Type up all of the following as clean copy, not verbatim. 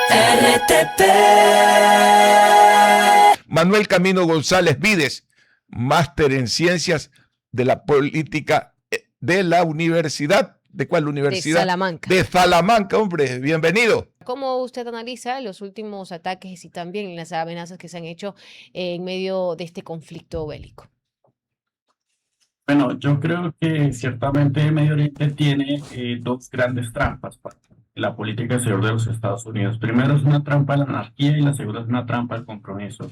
RTP. Manuel Camino González Vides, máster en Ciencias de la Política de la Universidad. ¿De cuál universidad? De Salamanca. De Salamanca, hombre, bienvenido. ¿Cómo usted analiza los últimos ataques y también las amenazas que se han hecho en medio de este conflicto bélico? Bueno, yo creo que ciertamente Medio Oriente tiene dos grandes trampas para la política exterior de los Estados Unidos. Primero es una trampa a la anarquía y la segunda es una trampa al compromiso.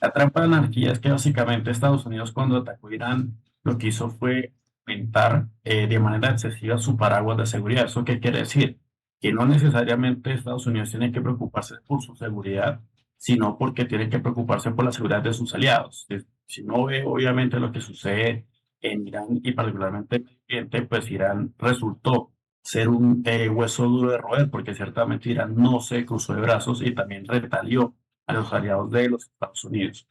La trampa de la anarquía es que básicamente Estados Unidos cuando atacó Irán lo que hizo fue aumentar de manera excesiva su paraguas de seguridad. ¿Eso qué quiere decir? Que no necesariamente Estados Unidos tiene que preocuparse por su seguridad, sino porque tiene que preocuparse por la seguridad de sus aliados. Si no ve obviamente lo que sucede en Irán y particularmente en Medio Oriente, pues Irán resultó ser un hueso duro de roer, porque ciertamente Irán no se cruzó de brazos y también retalió a los aliados de los Estados Unidos.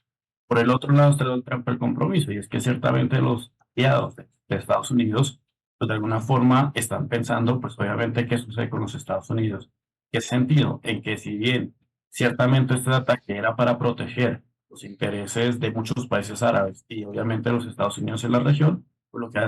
Por el otro lado está el trampa el compromiso, y es que ciertamente los aliados de Estados Unidos, pues de alguna forma están pensando, pues obviamente, qué sucede con los Estados Unidos. ¿Qué sentido? En que si bien ciertamente este ataque era para proteger los intereses de muchos países árabes y obviamente los Estados Unidos en la región, pues lo que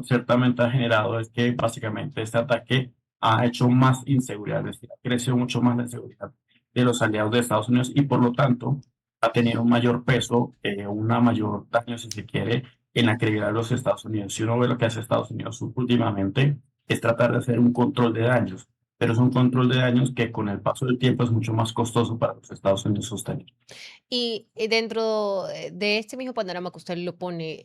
ciertamente ha generado es que básicamente este ataque ha hecho más inseguridad, es decir, ha crecido mucho más la inseguridad de los aliados de Estados Unidos y por lo tanto ha tenido un mayor peso, una mayor daño, si se quiere, en la credibilidad de los Estados Unidos. Si uno ve lo que hace Estados Unidos últimamente, es tratar de hacer un control de daños, pero es un control de daños que con el paso del tiempo es mucho más costoso para los Estados Unidos sostener. Y dentro de este mismo panorama que usted lo pone,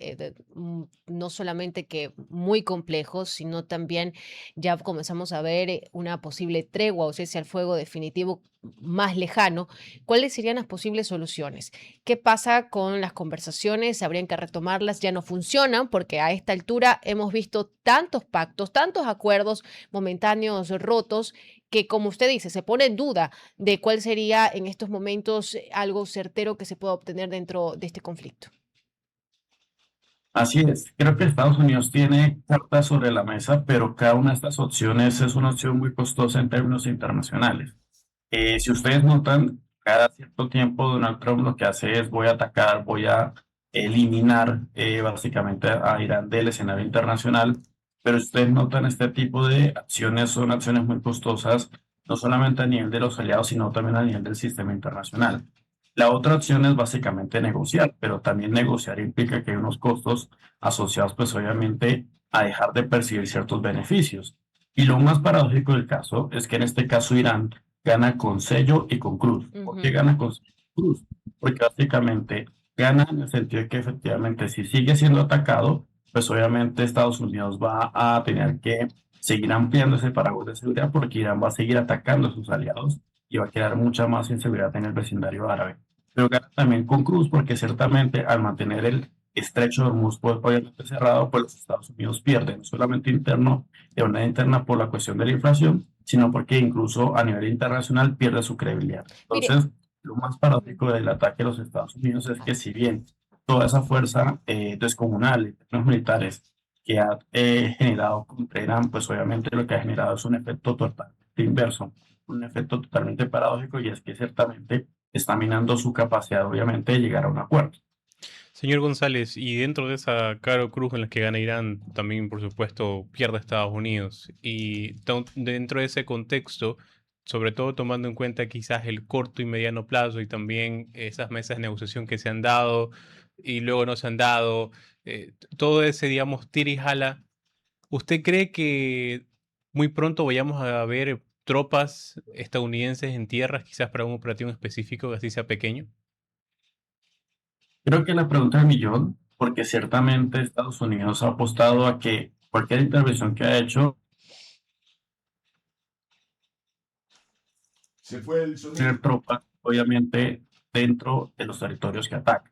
no solamente que muy complejo, sino también ya comenzamos a ver una posible tregua o cese al fuego definitivo más lejano. ¿Cuáles serían las posibles soluciones? ¿Qué pasa con las conversaciones? ¿Habrían que retomarlas? Ya no funcionan porque a esta altura hemos visto tantos pactos, tantos acuerdos momentáneos rotos que, como usted dice, se pone en duda de cuál sería en estos momentos algo certero que se pueda obtener dentro de este conflicto. Así es, creo que Estados Unidos tiene cartas sobre la mesa, pero cada una de estas opciones es una opción muy costosa en términos internacionales. Si ustedes notan, cada cierto tiempo Donald Trump lo que hace es voy a atacar, voy a eliminar básicamente a Irán del escenario internacional, pero si ustedes notan este tipo de acciones son acciones muy costosas, no solamente a nivel de los aliados, sino también a nivel del sistema internacional. La otra opción es básicamente negociar, pero también negociar implica que hay unos costos asociados, pues obviamente, a dejar de percibir ciertos beneficios. Y lo más paradójico del caso es que en este caso Irán gana con sello y con cruz. ¿Por qué gana con sello y cruz? Porque básicamente gana en el sentido de que efectivamente si sigue siendo atacado, pues obviamente Estados Unidos va a tener que seguir ampliando ese paraguas de seguridad porque Irán va a seguir atacando a sus aliados y va a quedar mucha más inseguridad en el vecindario árabe. Pero gana también con cruz porque ciertamente al mantener el estrecho de Hormuz pues, obviamente cerrado, pues los Estados Unidos pierden, no solamente de manera interna por la cuestión de la inflación, sino porque incluso a nivel internacional pierde su credibilidad. Mire, Entonces, lo más paradójico del ataque a los Estados Unidos es que si bien toda esa fuerza descomunal en términos militares que ha generado contra Irán, pues obviamente lo que ha generado es un efecto totalmente inverso, un efecto totalmente paradójico y es que ciertamente está minando su capacidad obviamente de llegar a un acuerdo. Señor González, y dentro de esa caro cruz en la que gana Irán, también por supuesto pierde Estados Unidos. Y dentro de ese contexto, sobre todo tomando en cuenta quizás el corto y mediano plazo y también esas mesas de negociación que se han dado y luego no se han dado, todo ese, digamos, tira y jala, ¿usted cree que muy pronto vayamos a ver tropas estadounidenses en tierras, quizás para un operativo específico que así sea pequeño? Creo que la pregunta del millón, porque ciertamente Estados Unidos ha apostado a que cualquier intervención que ha hecho Se fue el sonido. tener tropas, obviamente, dentro de los territorios que ataca.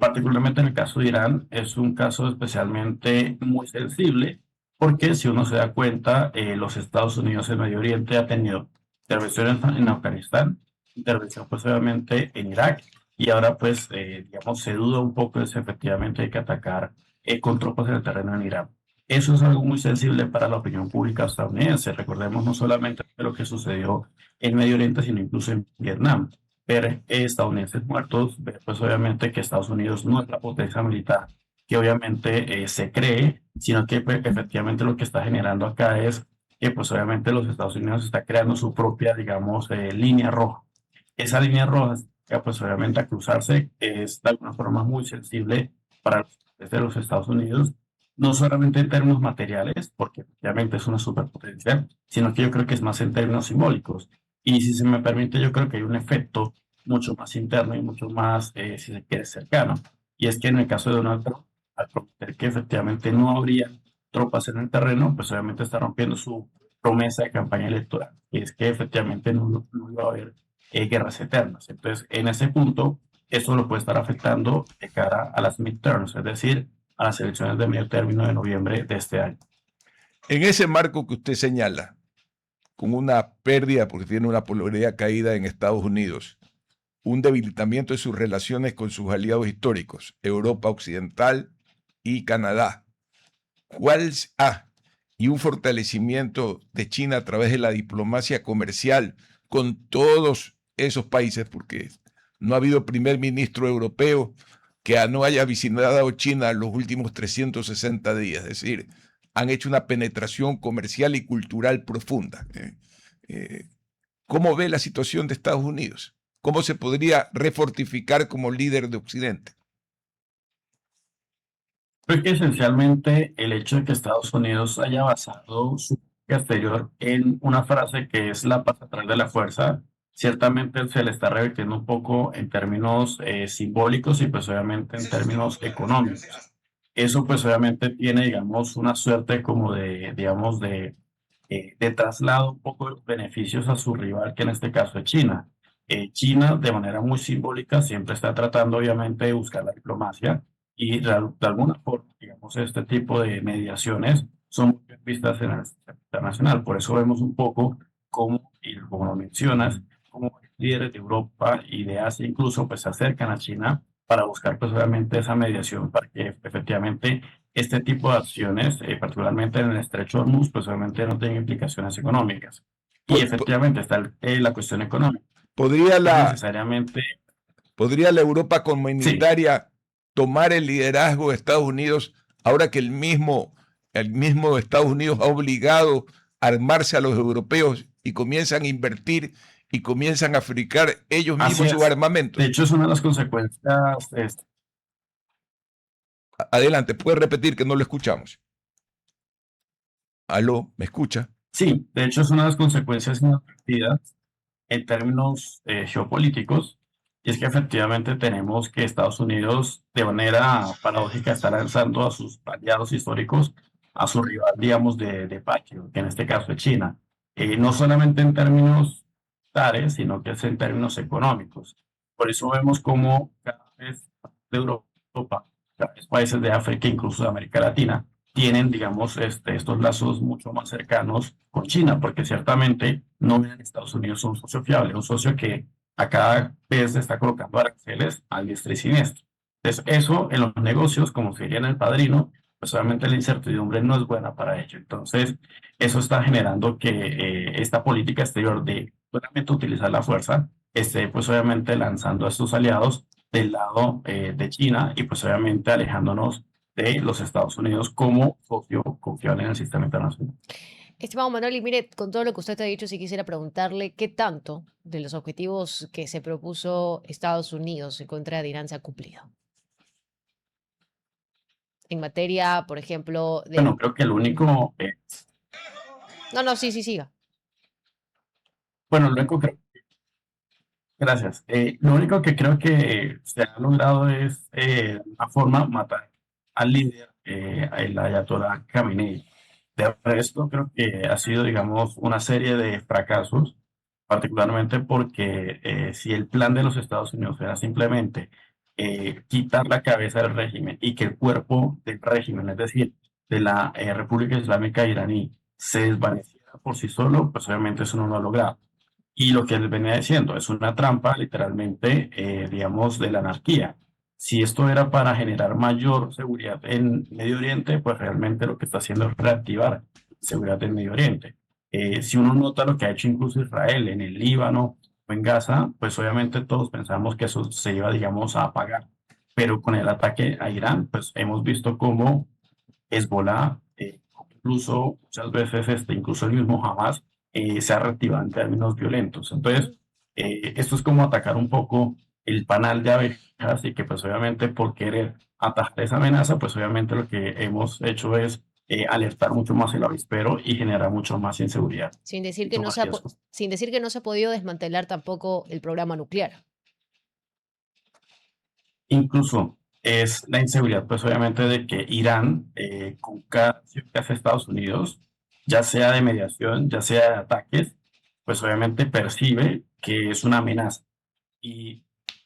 Particularmente en el caso de Irán, es un caso especialmente muy sensible, porque si uno se da cuenta, los Estados Unidos en Medio Oriente ha tenido intervenciones en Afganistán, intervención pues obviamente en Irak, y ahora pues, digamos, se duda un poco de si efectivamente hay que atacar con tropas en el terreno en Irán. Eso es algo muy sensible para la opinión pública estadounidense. Recordemos no solamente lo que sucedió en Medio Oriente, sino incluso en Vietnam. Ver estadounidenses muertos, ver pues obviamente que Estados Unidos no es la potencia militar que obviamente se cree, sino que pues, efectivamente lo que está generando acá es que pues obviamente los Estados Unidos está creando su propia, digamos, línea roja. Esa línea roja, pues obviamente a cruzarse, es de alguna forma muy sensible para los Estados Unidos, no solamente en términos materiales, porque obviamente es una superpotencia, sino que yo creo que es más en términos simbólicos. Y si se me permite, yo creo que hay un efecto mucho más interno y mucho más, si se quiere, cercano. Y es que en el caso de Donald Trump, al prometer que efectivamente no habría tropas en el terreno, pues obviamente está rompiendo su promesa de campaña electoral, y es que efectivamente no iba a haber guerras eternas. Entonces, en ese punto, eso lo puede estar afectando de cara a las midterms, es decir, a las elecciones de medio término de noviembre de este año. En ese marco que usted señala, con una pérdida, porque tiene una popularidad caída en Estados Unidos, un debilitamiento de sus relaciones con sus aliados históricos, Europa Occidental y Canadá, y un fortalecimiento de China a través de la diplomacia comercial con todos esos países, porque no ha habido primer ministro europeo que no haya visitado China los últimos 360 días, es decir, han hecho una penetración comercial y cultural profunda. ¿Cómo ve la situación de Estados Unidos? ¿Cómo se podría refortificar como líder de Occidente? Creo que esencialmente el hecho de que Estados Unidos haya basado su política exterior en una frase que es la paz a través de la fuerza, ciertamente se le está revirtiendo un poco en términos simbólicos y pues obviamente en términos económicos. Eso pues obviamente tiene, digamos, una suerte como de, digamos, de traslado un poco de los beneficios a su rival, que en este caso es China. China, de manera muy simbólica, siempre está tratando obviamente de buscar la diplomacia y de alguna forma, digamos, este tipo de mediaciones son muy bien vistas en el sistema internacional. Por eso vemos un poco cómo, y como lo mencionas, cómo líderes de Europa y de Asia incluso pues se acercan a China para buscar pues obviamente esa mediación para que efectivamente este tipo de acciones, particularmente en el estrecho de Hormuz, pues obviamente no tengan implicaciones económicas. Y efectivamente está la cuestión económica. ¿Podría necesariamente... ¿Podría la Europa comunitaria tomar el liderazgo de Estados Unidos ahora que el mismo Estados Unidos ha obligado a armarse a los europeos y comienzan a invertir y comienzan a fabricar ellos mismos sus armamentos? De hecho, es una de las consecuencias. Adelante, puede repetir que no lo escuchamos. ¿Aló? ¿Me escucha? Sí, de hecho es una de las consecuencias inadvertidas en términos geopolíticos, y es que efectivamente tenemos que Estados Unidos, de manera paradójica, está lanzando a sus aliados históricos a su rival, digamos, de patio, que en este caso es China. No solamente en términos militares, sino que es en términos económicos. Por eso vemos cómo cada vez de Europa, cada vez países de África, incluso de América Latina, tienen, digamos, estos lazos mucho más cercanos con China, porque ciertamente no ven a Estados Unidos un socio fiable, un socio que a cada vez está colocando aranceles a diestra y siniestra. Entonces, eso en los negocios, como se diría en El Padrino, pues obviamente la incertidumbre no es buena para ello. Entonces, eso está generando que esta política exterior de solamente utilizar la fuerza esté, pues obviamente, lanzando a estos aliados del lado de China y pues obviamente alejándonos de los Estados Unidos como socio confiable en el sistema internacional. Estimado Manuel, y mire, con todo lo que usted ha dicho, sí quisiera preguntarle qué tanto de los objetivos que se propuso Estados Unidos en contra de Irán se ha cumplido. En materia, por ejemplo, de... Bueno, creo que el único... No, sí, siga. Bueno, lo único que... Gracias. Lo único que creo que se ha logrado es de una forma matar al líder, el ayatolá Khamenei. De resto, creo que ha sido, digamos, una serie de fracasos, particularmente porque si el plan de los Estados Unidos era simplemente quitar la cabeza del régimen y que el cuerpo del régimen, es decir, de la República Islámica iraní, se desvaneciera por sí solo, pues obviamente eso no lo ha logrado. Y lo que les venía diciendo es una trampa, literalmente, digamos, de la anarquía. Si esto era para generar mayor seguridad en Medio Oriente, pues realmente lo que está haciendo es reactivar seguridad en Medio Oriente. Si uno nota lo que ha hecho incluso Israel en el Líbano o en Gaza, pues obviamente todos pensamos que eso se iba, digamos, a apagar. Pero con el ataque a Irán, pues hemos visto cómo Hezbollah, incluso muchas veces, incluso el mismo Hamas, se ha reactivado en términos violentos. Entonces, esto es como atacar un poco el panal de abejas y que pues obviamente por querer atajar esa amenaza, pues obviamente lo que hemos hecho es alertar mucho más el avispero y generar mucho más inseguridad. Sin decir que Mucho no más se ha, riesgo. sin decir que no se ha podido desmantelar tampoco el programa nuclear. Incluso es la inseguridad, pues obviamente de que Irán, con cada acción que hace Estados Unidos, ya sea de mediación, ya sea de ataques, pues obviamente percibe que es una amenaza. Y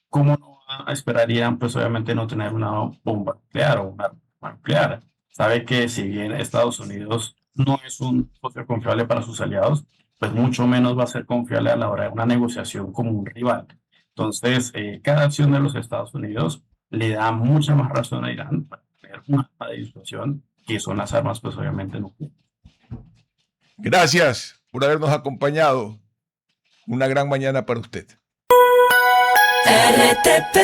cómo no va a esperar Irán, pues obviamente no tener una bomba nuclear o una arma nuclear. Sabe que si bien Estados Unidos no es un socio confiable para sus aliados, pues mucho menos va a ser confiable a la hora de una negociación como un rival. Entonces, cada acción de los Estados Unidos le da mucha más razón a Irán para tener una arma de disuasión, que son las armas, pues obviamente nucleares. Gracias por habernos acompañado. Una gran mañana para usted. RTP